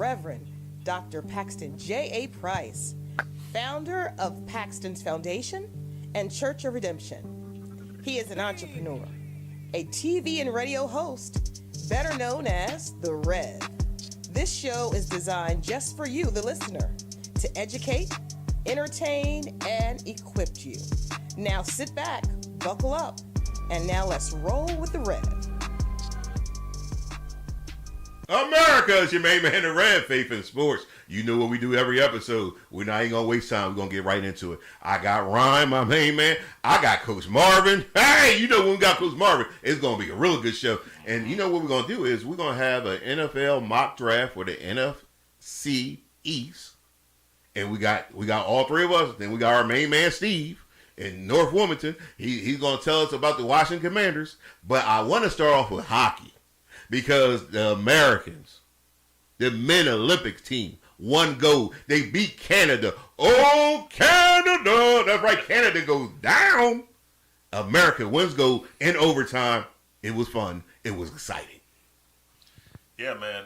Reverend Dr. Paxton J. Price, founder of Paxton's Foundation and Church of Redemption. He is an entrepreneur, a TV and radio host, better known as The Rev. This show is designed just for you, the listener, to educate, entertain, and equip you. Now sit back, buckle up, and now let's roll with The Rev. America, it's your main man, The Rev, Faith in Sports. You know what we do every episode. We're not even going to waste time. We're going to get right into it. I got Ryan, my main man. I got Coach Marvin. Hey, you know when we got Coach Marvin, it's going to be a really good show. And you know what we're going to do is we're going to have an NFL mock draft for the NFC East. And we got all three of us. Then we got our main man, Steve, in North Wilmington. He's going to tell us about the Washington Commanders. But I want to start off with hockey because the Americans, the men Olympics team, won gold. They beat Canada. Oh, Canada! That's right. Canada goes down. America wins gold in overtime. It was fun. It was exciting. Yeah, man.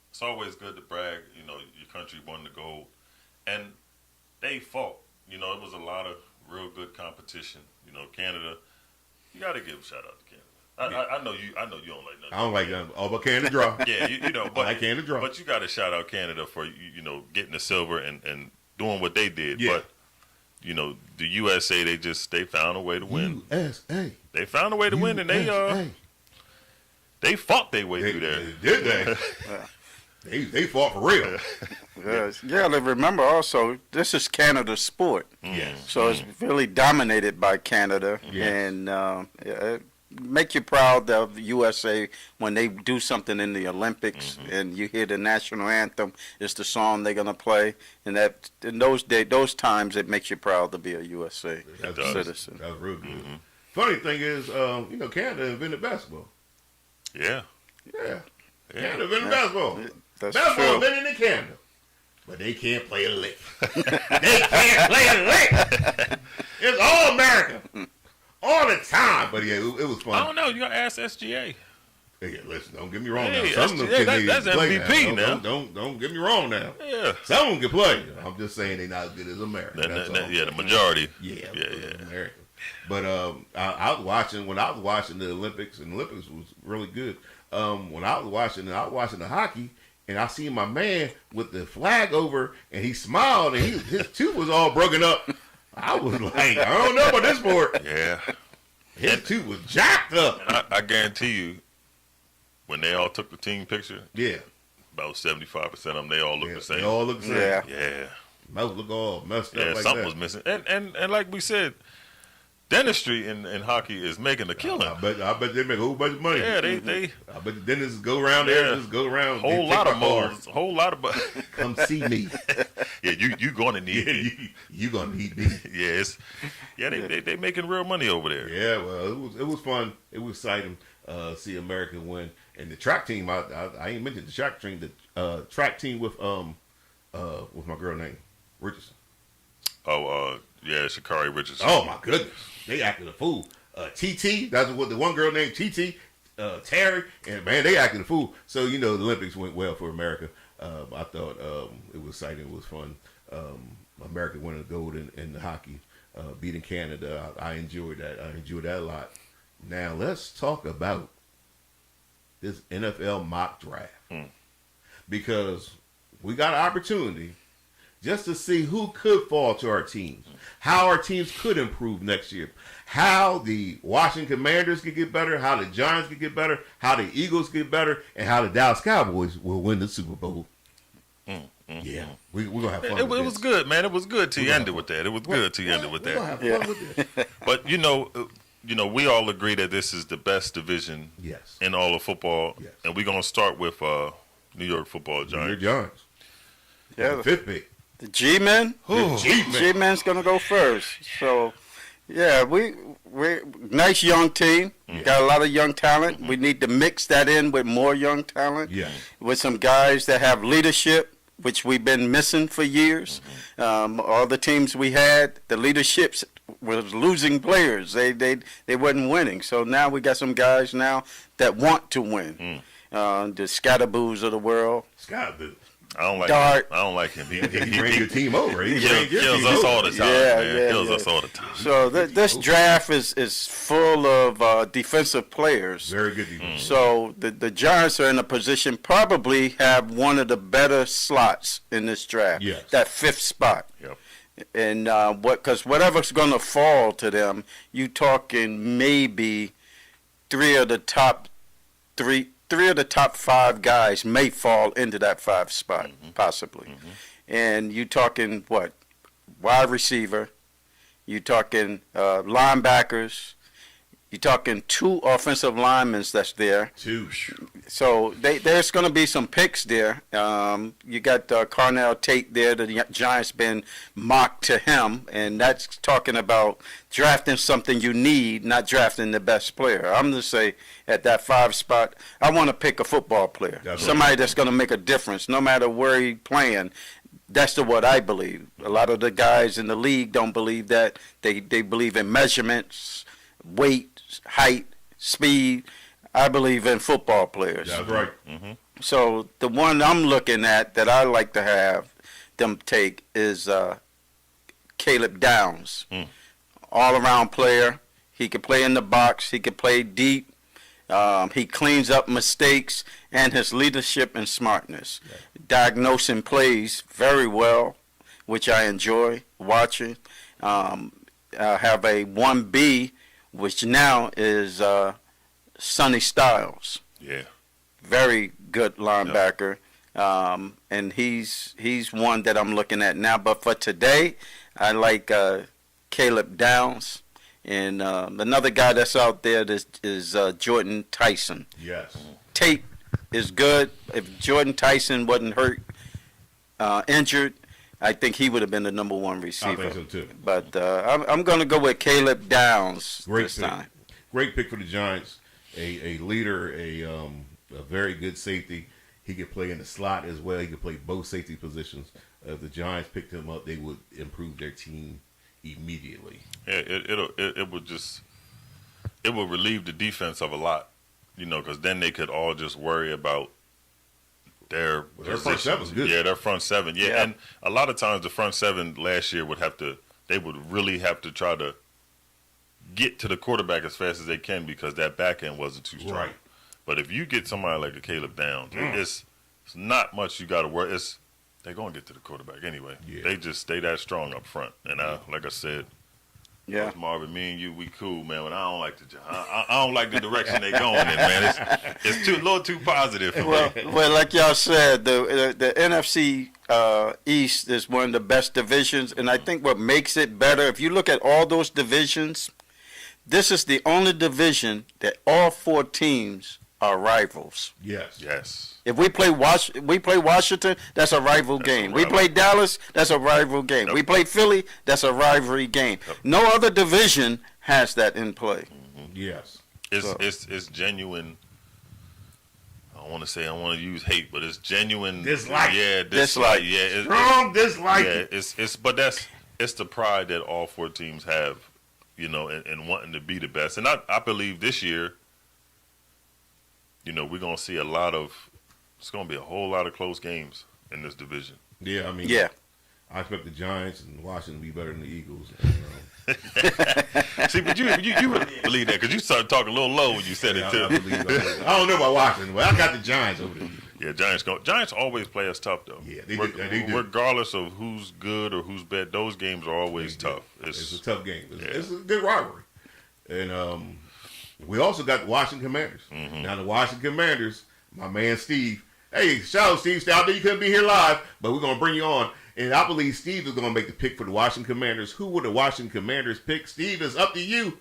It's always good to brag. You know, your country won the gold, and they fought. You know, it was a lot of real good competition. You know, Canada. You got to give a shout out to Canada. I know you don't like nothing. I don't like nothing. Oh, but Canada draw. Yeah, you know, but I like Canada draw. But you got to shout out Canada for you know getting the silver and doing what they did. Yeah. But you know, the USA they found a way to win. USA. They found a way to win, and they fought their way through there. Did they? They fought for real. Yeah, remember also, this is Canada's sport. Yes. So it's really dominated by Canada. Yes. And make you proud of USA when they do something in the Olympics and you hear the national anthem, it's the song they're going to play. And that in those times, it makes you proud to be a USA citizen. That was real good. Funny thing is, you know, Canada invented basketball. Yeah. Yeah. Canada invented basketball. That's Basketball true. invented in Canada. But they can't play a lick. They can't play a lick. It's all America. All the time. But yeah, it was fun. I don't know. You got to ask SGA. Hey, listen, don't get me wrong Hey, now. Some of them SGA, kids that's need to play MVP now. now. Don't get me wrong now. Yeah. Some of them can play. I'm just saying they're not as good as America. That's all. Yeah, the majority. Yeah. Yeah. But I was watching when I was watching the Olympics, and the Olympics was really good. When I was watching the hockey, and I seen my man with the flag over, and he smiled, and his tooth was all broken up. I was like, I don't know about this sport. Yeah. His tooth was jacked up. I guarantee you, when they all took the team picture, Yeah. about 75% of them, they all look the same. They all look the same. Yeah. Yeah. Mouth look all messed up Yeah, like something that. was missing. And like we said, dentistry in hockey is making a killing. I bet they make a whole bunch of money. Yeah, they I bet the dentists go around there, just go around. whole lot of molds, whole lot of. Come see me. Yeah, you gonna need Yeah, it. you gonna need me. Yeah, they making real money over there. Yeah, well, it was fun. It was exciting see America win. And the track team, I ain't mentioned the track team. The track team with my girl name Richardson. Oh, yeah, Sha'Carri Richardson. Oh my goodness, they acted a fool. TT, that's what the one girl named TT, Terry, and man, they acted a fool. So you know the Olympics went well for America. I thought it was exciting. It was fun. America winning gold in the hockey, beating Canada. I enjoyed that. I enjoyed that a lot. Now let's talk about this NFL mock draft because we got an opportunity just to see who could fall to our teams, how our teams could improve next year, how the Washington Commanders could get better, how the Giants could get better, how the Eagles get better, and how the Dallas Cowboys will win the Super Bowl. Yeah, we're going to have fun It with was this. good, man. It was good till you ended with that. It was good till you ended with We're going that. to have fun with this. But you know, we all agree that this is the best division Yes. in all of football, Yes. and we're gonna start with New York Football Giants. Your Giants. Yeah, The fifth pick. the G-Men. The G-Men. G-Men's gonna go first. So, yeah, we're nice young team. Got a lot of young talent. We need to mix that in with more young talent. Yeah. With some guys that have leadership, which we've been missing for years. All the teams we had, the leaderships was losing players. They wasn't winning. So now we got some guys now that want to win. the Scatterboos of the world. Scott, dude. I don't like Dart. him. I don't like him. He bring your team over. He kills us all the time. Kills us all the time. So this draft is full of defensive players. Very good defense. So the Giants are in a position probably have one of the better slots in this draft. Yes. That 5th spot. Yep. And because whatever's going to fall to them, you talking maybe three of the top 5 guys may fall into that 5 spot, possibly. And you talking what? Wide receiver. You talking linebackers. You talking 2 offensive linemen that's there. 2. So there's going to be some picks there. You got Carnell Tate there. The Giants been mocked to him, and that's talking about drafting something you need, not drafting the best player. I'm going to say at that 5 spot, I want to pick a football player, somebody that's going to make a difference, no matter where he's playing. That's what I believe. A lot of the guys in the league don't believe that. They believe in measurements, weight, height, speed. I believe in football players. That's right. So the one I'm looking at that I like to have them take is Caleb Downs. All-around player. He can play in the box. He can play deep. He cleans up mistakes, and his leadership and smartness. Diagnosing plays very well, which I enjoy watching. I have a 1B, which now is Sonny Styles. Yeah. Very good linebacker. And he's one that I'm looking at now. But for today, I like Caleb Downs. And another guy that's out there is Jordan Tyson. Yes. Tate is good. If Jordan Tyson wasn't hurt, injured, I think he would have been the number 1 receiver. I think so, too. But I'm going to go with Caleb Downs this time. Great pick for the Giants. A leader, a very good safety. He could play in the slot as well. He could play both safety positions. If the Giants picked him up, they would improve their team immediately. Yeah, it would relieve the defense of a lot, because then they could all just worry about their front seven was good. Yeah, their front 7. Yeah, and a lot of times the front 7 last year would really have to try to get to the quarterback as fast as they can because that back end wasn't too strong. Right. But if you get somebody like a Caleb Downs, it's not much you got to worry. They're going to get to the quarterback anyway. Yeah. They just stay that strong up front. And like I said, Marvin, me and you, we cool, man. But I don't like I don't like the direction they going in, man. It's a little too positive for me. Well, like y'all said, the NFC East is one of the best divisions, and I think what makes it better, if you look at all those divisions, this is the only division that all 4 teams are rivals. Yes. If we play Washington, that's a rival game. We play Dallas, that's a rival game. Yep. We play Philly, that's a rivalry game. Yep. No other division has that in play. Yes. It's genuine. I don't want to use hate, but it's genuine dislike. Yeah, dislike. Yeah, strong dislike. Yeah, but it's the pride that all 4 teams have, in wanting to be the best. And I believe this year, we're gonna see it's gonna be a whole lot of close games in this division. Yeah, I expect the Giants and Washington to be better than the Eagles. See, but you would believe that because you started talking a little low when you said it too. I don't know about Washington, but I got the Giants over there. Yeah, Giants always play us tough though. Yeah, they do. Regardless of who's good or who's bad, those games are always tough. It's a tough game. It's a good rivalry. And we also got the Washington Commanders. Now the Washington Commanders, my man Steve. Hey, shout out Steve. Out there, you couldn't be here live, but we're gonna bring you on. And I believe Steve is gonna make the pick for the Washington Commanders. Who would the Washington Commanders pick? Steve, it's up to you.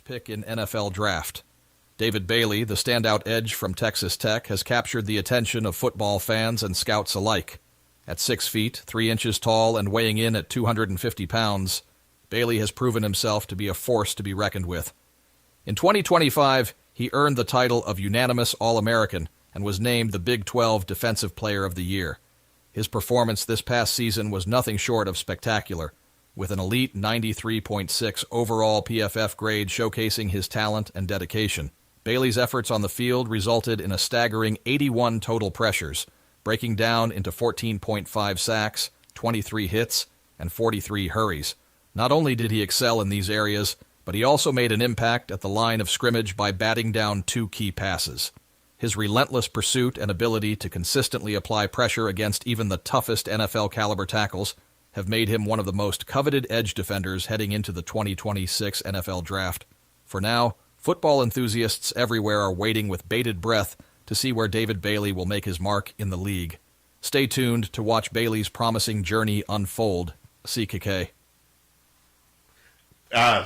Pick in NFL draft. David Bailey, the standout edge from Texas Tech, has captured the attention of football fans and scouts alike. At 6 feet, 3 inches tall, and weighing in at 250 pounds, Bailey has proven himself to be a force to be reckoned with. In 2025, he earned the title of unanimous All-American and was named the Big 12 Defensive Player of the Year. His performance this past season was nothing short of spectacular, with an elite 93.6 overall PFF grade showcasing his talent and dedication. Bailey's efforts on the field resulted in a staggering 81 total pressures, breaking down into 14.5 sacks, 23 hits, and 43 hurries. Not only did he excel in these areas, but he also made an impact at the line of scrimmage by batting down 2 key passes. His relentless pursuit and ability to consistently apply pressure against even the toughest NFL-caliber tackles have made him one of the most coveted edge defenders heading into the 2026 NFL Draft. For now, football enthusiasts everywhere are waiting with bated breath to see where David Bailey will make his mark in the league. Stay tuned to watch Bailey's promising journey unfold. CKK.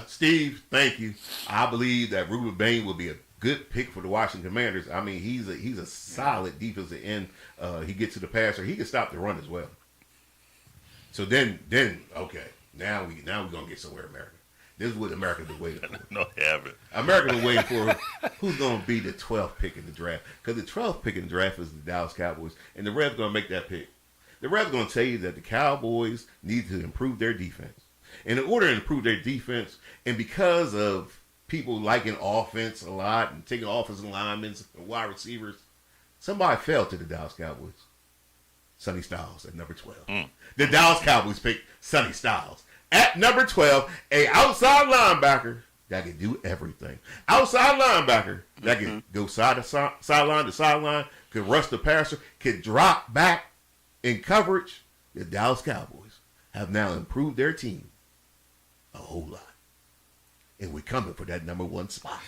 Steve, thank you. I believe that Ruben Bain will be a good pick for the Washington Commanders. I mean, he's a solid defensive end. He gets to the passer. He can stop the run as well. So then, okay, now we're gonna get somewhere, America. This is what America's been waiting for. No, they haven't. America's been waiting for who's gonna be the 12th pick in the draft. Because the 12th pick in the draft is the Dallas Cowboys, and the Reds gonna make that pick. The Reds gonna tell you that the Cowboys need to improve their defense. And in order to improve their defense, and because of people liking offense a lot and taking offensive linemen and wide receivers, somebody fell to the Dallas Cowboys. Sonny Styles at number 12. The Dallas Cowboys picked Sonny Styles at number 12, a outside linebacker that can do everything. Outside linebacker that can go sideline to sideline, can rush the passer, can drop back in coverage. The Dallas Cowboys have now improved their team a whole lot. And we're coming for that number 1 spot.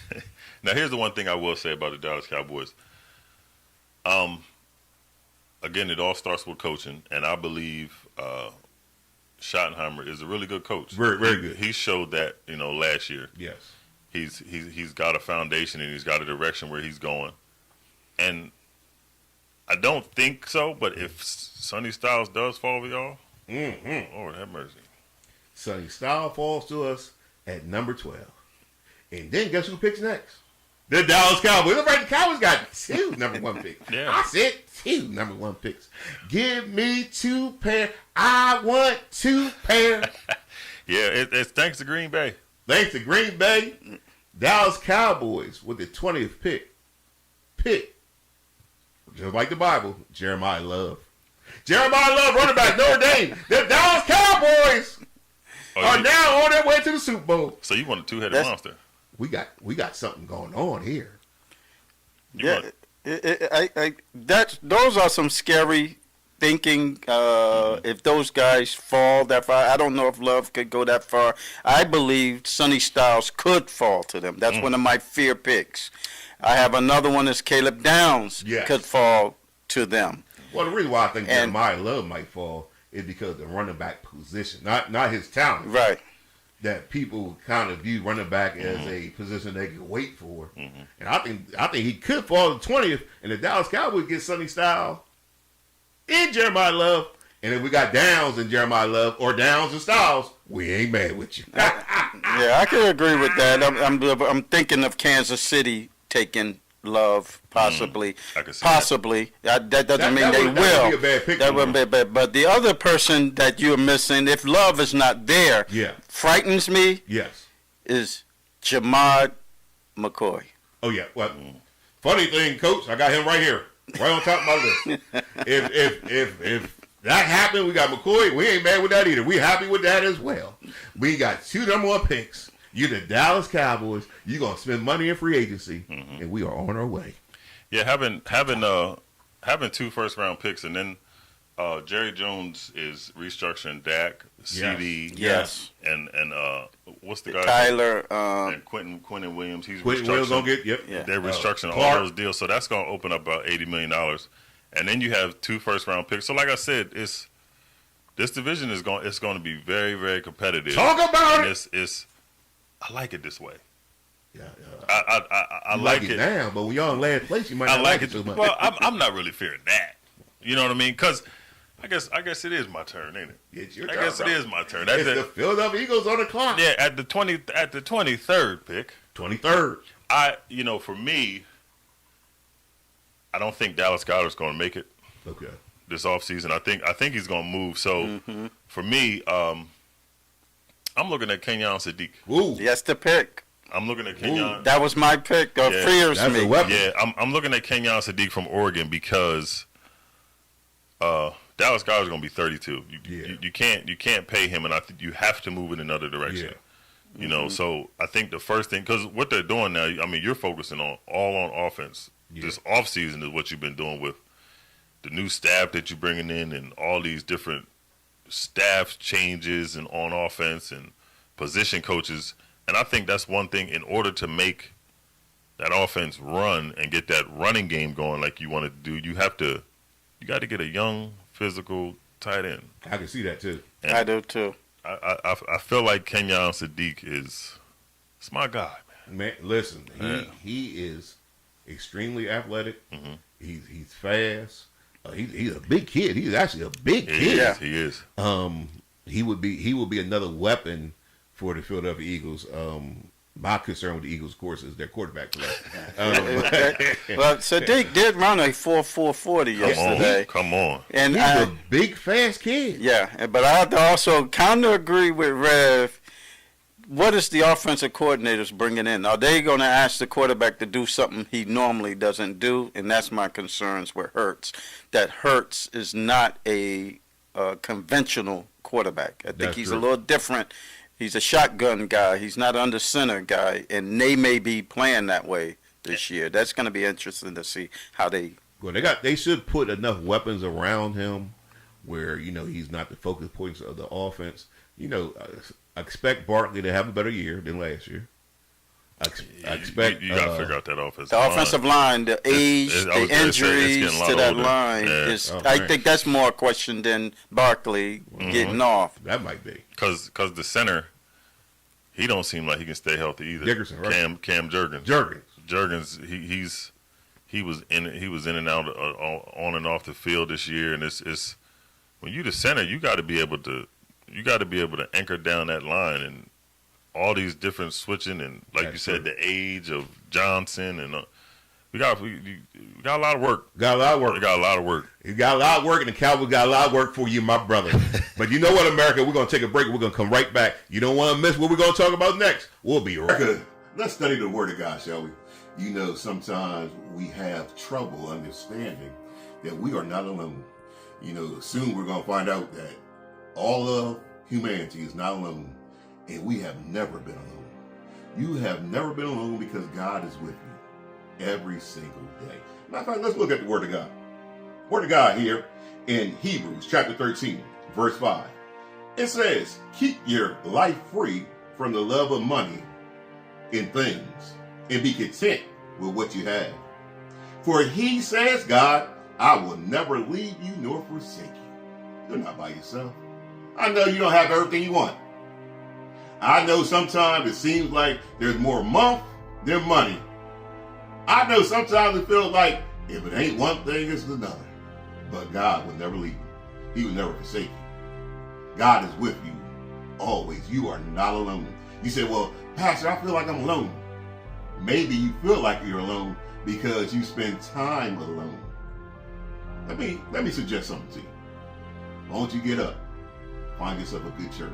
Now, here's the one thing I will say about the Dallas Cowboys. Again, it all starts with coaching, and I believe Schottenheimer is a really good coach. Very, very good. He showed that, last year. Yes. He's got a foundation and he's got a direction where he's going. And I don't think so, but if Sonny Styles does fall for y'all, Lord have mercy. Sonny Styles falls to us at number 12. And then guess who picks next? The Dallas Cowboys. Look, right, the Cowboys got 2 number 1 picks. Yeah. I said 2 number 1 picks. Give me 2 pair. I want 2 pair. Yeah, it's thanks to Green Bay. Thanks to Green Bay, Dallas Cowboys with the 20th pick, just like the Bible, Jeremiah Love. Jeremiah Love, running back, Notre Dame. The Dallas Cowboys are now on their way to the Super Bowl. So you want a 2-headed monster? We got something going on here. Those are some scary thinking. If those guys fall that far, I don't know if Love could go that far. I believe Sonny Styles could fall to them. That's one of my fear picks. I have another one is Caleb Downs could fall to them. Well, the reason why I think Jeremiah Love might fall is because of the running back position, not his talent. Right. That people kind of view running back as a position they can wait for. And I think he could fall to 20th, and the Dallas Cowboys get Sonny Styles and Jeremiah Love. And if we got Downs and Jeremiah Love or Downs and Styles, we ain't mad with you. Yeah, I can agree with that. I'm thinking of Kansas City taking Love, possibly. Possibly. That doesn't mean they will. That would be a bad pick. That would be bad. But the other person that you're missing, if Love is not there, frightens me. Yes. Is Jamad McCoy. Oh yeah. Well, funny thing, Coach, I got him right here, right on top of my list. If that happened, we got McCoy. We ain't mad with that either. We happy with that as well. We got 2 number 1 picks. You're the Dallas Cowboys. You're gonna spend money in free agency, and we are on our way. Yeah, having 2 first-round picks, and then Jerry Jones is restructuring Dak, CD, and what's the guy? Tyler and Quentin Williams. He's Quentin Williams gonna get They're restructuring all those deals, so that's gonna open up about $80 million, and then you have 2 first-round picks. So, like I said, this division is going to be very, very competitive. Talk about it. I like it this way. Yeah. I like it now, but when y'all in last place, you might not like it too much. Well, I'm not really fearing that. You know what I mean? Because I guess it is my turn, ain't it? It's your turn. I guess it is my turn. It's the Philadelphia Eagles on the clock. Yeah, at the 23rd pick. 23rd. For me, I don't think Dallas Goedert's going to make it. Okay. This offseason, I think he's going to move. So for me, I'm looking at Kenyon Sadiq. Ooh, that's the pick. I'm looking at Kenyon. That was my pick. Fears that's me. a weapon. Yeah, I'm looking at Kenyon Sadiq from Oregon because Dallas Goedert's going to be 32. You can't pay him, and I think you have to move in another direction. Yeah. You know, so I think the first thing, because what they're doing now, I mean, you're focusing on offense. Yeah. This offseason is what you've been doing with the new staff that you're bringing in and all these different staff changes and on offense and position coaches. And I think that's one thing, in order to make that offense run and get that running game going like you want to do, you got to get a young, physical tight end. I can see that too. And I do too. I feel like Kenyon Sadiq it's my guy, man. Man, listen, he is extremely athletic. Mm-hmm. He's fast. He's a big kid. He's actually a big kid. Yeah. He is. He would be another weapon for the Philadelphia Eagles. My concern with the Eagles, of course, is their quarterback play. Well, Sadiq did run a 4.40 yesterday. Come on. And He's a big, fast kid. yeah, but I have to also kind of agree with Rev. What is the offensive coordinators bringing in? Are they going to ask the quarterback to do something he normally doesn't do? And that's my concerns with Hurts. That Hurts is not a conventional quarterback. I think That's he's true. a little different. He's a shotgun guy. He's not an under center guy, and they may be playing that way this year. That's going to be interesting to see how they. Well, they should put enough weapons around him where he's not the focus points of the offense. I expect Barkley to have a better year than last year. I expect you got to figure out that offensive The offensive line, the age, I was the gonna say, it's injuries getting a lot to that older. line Yeah. is. Oh, I man. think that's more a question than Barkley getting off. That might be. because the center, he don't seem like he can stay healthy either. Dickerson, right? Cam Jurgens. Jurgens, he was in and out on and off the field this year, and it's when you the center, you got to be able to anchor down that line and all these different switching and like That's you said, true. the age of Johnson and we got a lot of work. Got a lot of work. We got a lot of work. You got a lot of work, and the Cowboys got a lot of work for you, my brother. But you know what, America? We're going to take a break. We're going to come right back. You don't want to miss what we're going to talk about next. We'll be right back. Let's study the Word of God, shall we? Sometimes we have trouble understanding that we are not alone. Soon we're going to find out that all of humanity is not alone, and we have never been alone. You have never been alone because God is with you every single day. Matter of fact, let's look at the Word of God. Word of God here in Hebrews chapter 13, verse 5. It says, keep your life free from the love of money and things, and be content with what you have. For he says, God, I will never leave you nor forsake you. You're not by yourself. I know you don't have everything you want. I know sometimes it seems like there's more month than money. I know sometimes it feels like if it ain't one thing, it's another. But God will never leave you. He will never forsake you. God is with you always. You are not alone. You say, well, Pastor, I feel like I'm alone. Maybe you feel like you're alone because you spend time alone. Let me suggest something to you. Why don't you get up? Find yourself a good church.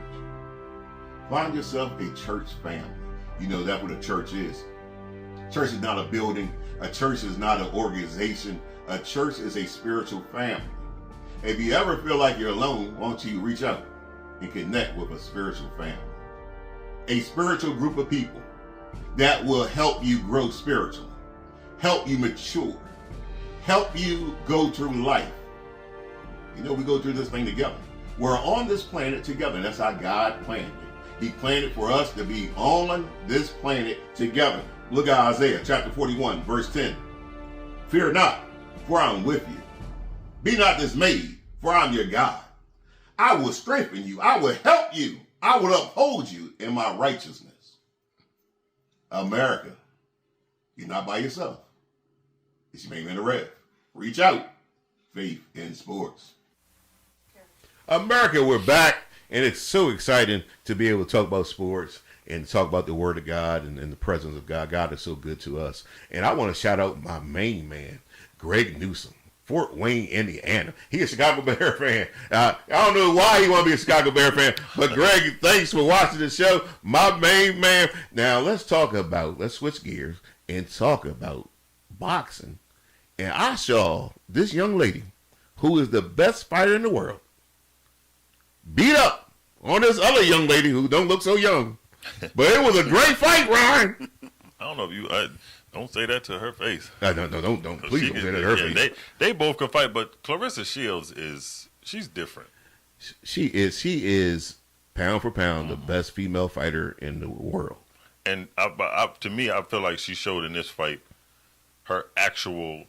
Find yourself a church family. That's what a church is. Church is not a building. A church is not an organization. A church is a spiritual family. If you ever feel like you're alone, why don't you reach out and connect with a spiritual family? A spiritual group of people that will help you grow spiritually, help you mature, help you go through life. We go through this thing together. We're on this planet together. That's how God planned it. He planned it for us to be on this planet together. Look at Isaiah chapter 41, verse 10. Fear not, for I am with you. Be not dismayed, for I am your God. I will strengthen you. I will help you. I will uphold you in my righteousness. America, you're not by yourself. It's your main man, the Rev. Reach out. Faith in sports. America, we're back, and it's so exciting to be able to talk about sports and talk about the Word of God and the presence of God. God is so good to us. And I want to shout out my main man, Greg Newsom. Fort Wayne, Indiana. He a Chicago Bear fan. I don't know why he want to be a Chicago Bear fan, but Greg, thanks for watching the show. My main man. Now let's switch gears and talk about boxing. And I saw this young lady, who is the best fighter in the world, beat up on this other young lady who don't look so young. But it was a great fight, Ryan. I don't know if you don't say that to her face. No, don't. Please don't say that to her face. They both can fight, but Claressa Shields she's different. She is pound for pound the best female fighter in the world. And to me, I feel like she showed in this fight her actual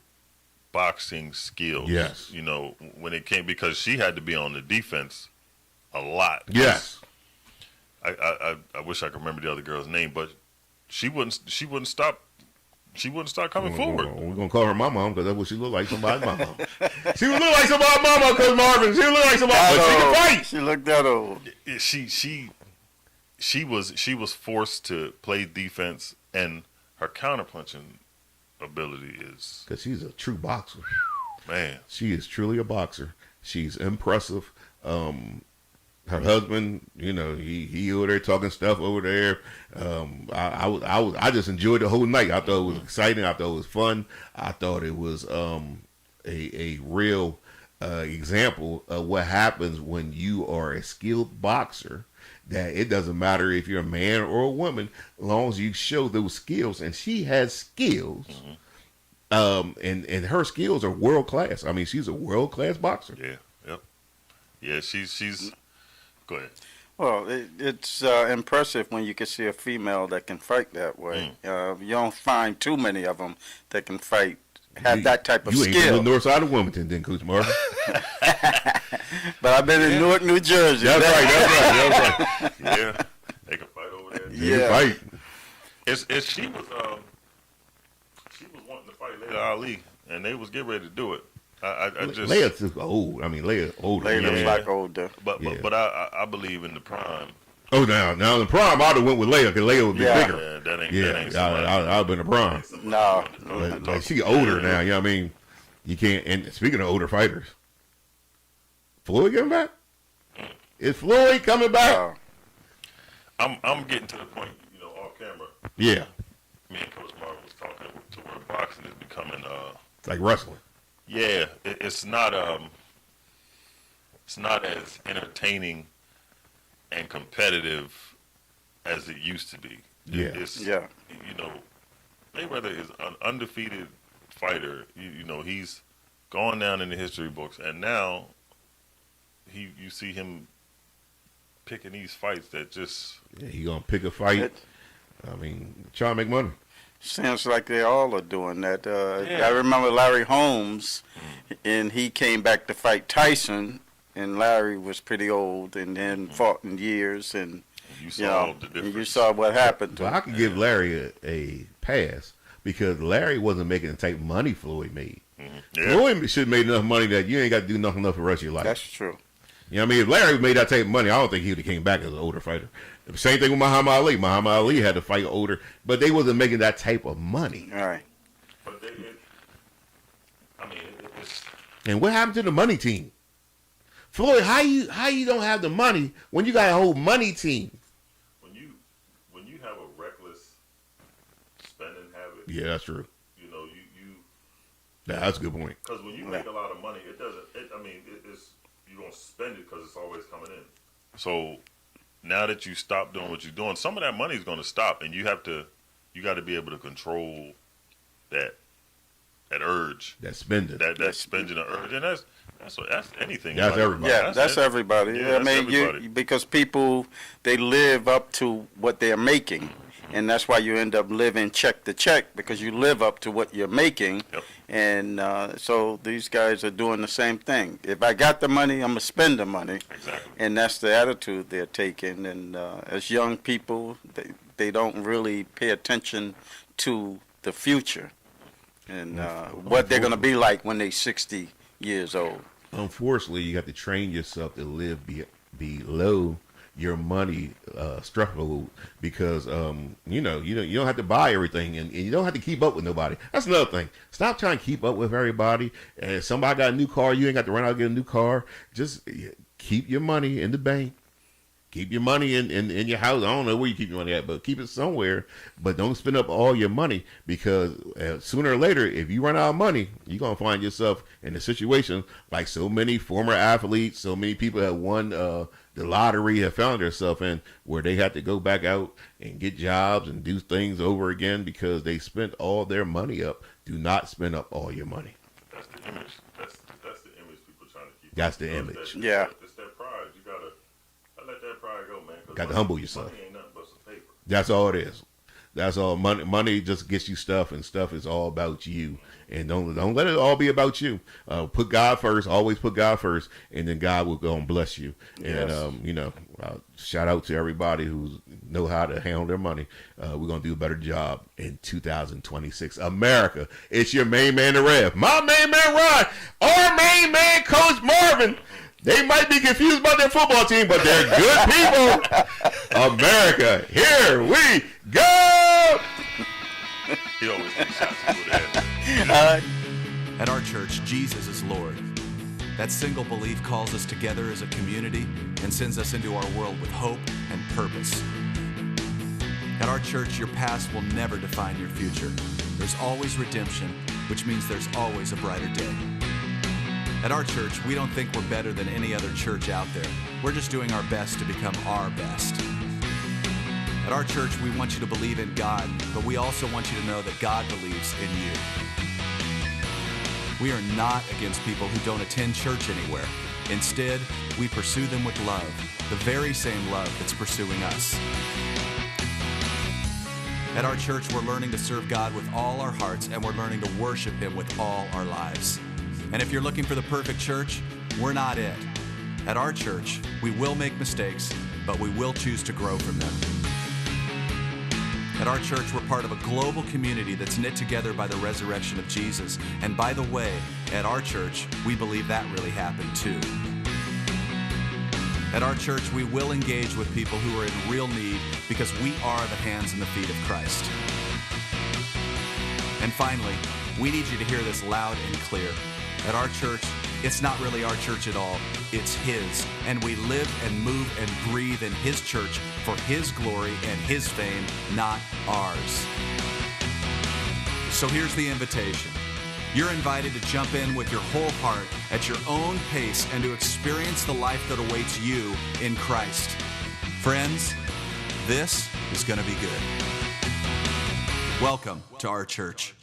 boxing skills. Yes. You know, when it came, because she had to be on the defense a lot. Yes. I wish I could remember the other girl's name, but she wouldn't stop. She wouldn't stop coming forward. We're gonna call her my mom because that's what she looked like. Somebody's mama. She would look like somebody's mama, Coach Marvin. She would look like somebody. But she can fight. She looked that old. She was forced to play defense, and her counterpunching ability is, because she's a true boxer. Man, she is truly a boxer. She's impressive. Her husband, you know, he over there talking stuff over there. I just enjoyed the whole night. I thought it was exciting. I thought it was fun. I thought it was a real example of what happens when you are a skilled boxer. That it doesn't matter if you're a man or a woman, as long as you show those skills. And she has skills, and her skills are world class. I mean, she's a world class boxer. Yeah, yep, yeah. She's. Go ahead. Well, it's impressive when you can see a female that can fight that way. You don't find too many of them that can fight, have that type of skill. You ain't from the north side of Wilmington, then, Coach Marvin. But I've been in Newark, New Jersey. That's right. Yeah, they can fight over there. Yeah, fight. She was wanting to fight Layla Ali, and they was getting ready to do it. Leia's too old. I mean, Leia's older. Leia's like older. But I believe in the prime. Oh, now in the prime, I'd have went with Leia because Leia would be bigger. Yeah, that ain't I'd have been a prime. No. Like she older now. You know what I mean? You can't. And speaking of older fighters, Floyd coming back? Is Floyd coming back? I'm getting to the point, you know, off camera. Yeah. Me and Coach Marvin was talking to where boxing is becoming it's like wrestling. Yeah, it's not as entertaining and competitive as it used to be. Yeah. You know, Mayweather is an undefeated fighter. You know, he's gone down in the history books, and now you see him picking these fights that just he gonna pick a fight. I mean, trying to make money. Seems like they all are doing that. I remember Larry Holmes, and he came back to fight Tyson, and Larry was pretty old, and then fought in years, and you saw the difference. And you saw what happened to him. I could give Larry a pass because Larry wasn't making the type of money Floyd made. Yeah. Floyd should have made enough money that you ain't got to do nothing else for the rest of your life. That's true. You know what I mean? If Larry made that type of money, I don't think he would have came back as an older fighter. Same thing with Muhammad Ali. Muhammad Ali had to fight older, but they wasn't making that type of money. All right. But it's... And what happened to the money team? Floyd, how you don't have the money when you got a whole money team? When you have a reckless spending habit. Yeah, that's true. You know, that's a good point. Because when you make a lot of money, it's you're gonna spend it because it's always coming in. So now that you stop doing what you're doing, some of that money is going to stop, and you got to be able to control that urge, that spending, that spending the urge, and that's anything. That's everybody. Yeah, that's everybody. Yeah, I mean, everybody. Because people, they live up to what they're making, and that's why you end up living check to check, because you live up to what you're making. Yep. And so these guys are doing the same thing. If I got the money, I'm gonna spend the money. Exactly. And that's the attitude they're taking. And as young people, they don't really pay attention to the future and what they're gonna be like when they're 60 years old. Unfortunately, you got to train yourself to live below your money struggle because you don't have to buy everything and you don't have to keep up with nobody. That's another thing. Stop trying to keep up with everybody. And if somebody got a new car, you ain't got to run out and get a new car. Just keep your money in the bank. Keep your money in your house. I don't know where you keep your money at, but keep it somewhere. But don't spend up all your money because sooner or later, if you run out of money, you're going to find yourself in a situation like so many former athletes, so many people that won the lottery have found themselves in where they had to go back out and get jobs and do things over again because they spent all their money up. Do not spend up all your money. That's the image. That's the image people trying to keep. That's the image. It's that pride. You gotta let that pride go, man. Got to humble yourself. Money ain't nothing but some paper. That's all it is. That's all. Money just gets you stuff, and stuff is all about you. And don't let it all be about you. Put God first. Always put God first, and then God will go and bless you. Yes. And shout out to everybody who know how to handle their money. We're gonna do a better job in 2026. America, it's your main man, the Rev, my main man, Ron, our main man, Coach Marvin. They might be confused about their football team, but they're good people. America, here we go. He always takes shots to that. At our church, Jesus is Lord. That single belief calls us together as a community and sends us into our world with hope and purpose. At our church, your past will never define your future. There's always redemption, which means there's always a brighter day. At our church, we don't think we're better than any other church out there. We're just doing our best to become our best. At our church, we want you to believe in God, but we also want you to know that God believes in you. We are not against people who don't attend church anywhere. Instead, we pursue them with love, the very same love that's pursuing us. At our church, we're learning to serve God with all our hearts, and we're learning to worship Him with all our lives. And if you're looking for the perfect church, we're not it. At our church, we will make mistakes, but we will choose to grow from them. At our church, we're part of a global community that's knit together by the resurrection of Jesus. And by the way, at our church, we believe that really happened too. At our church, we will engage with people who are in real need because we are the hands and the feet of Christ. And finally, we need you to hear this loud and clear. At our church, it's not really our church at all. It's His. And we live and move and breathe in His church for His glory and His fame, not ours. So here's the invitation. You're invited to jump in with your whole heart at your own pace and to experience the life that awaits you in Christ. Friends, this is going to be good. Welcome to our church.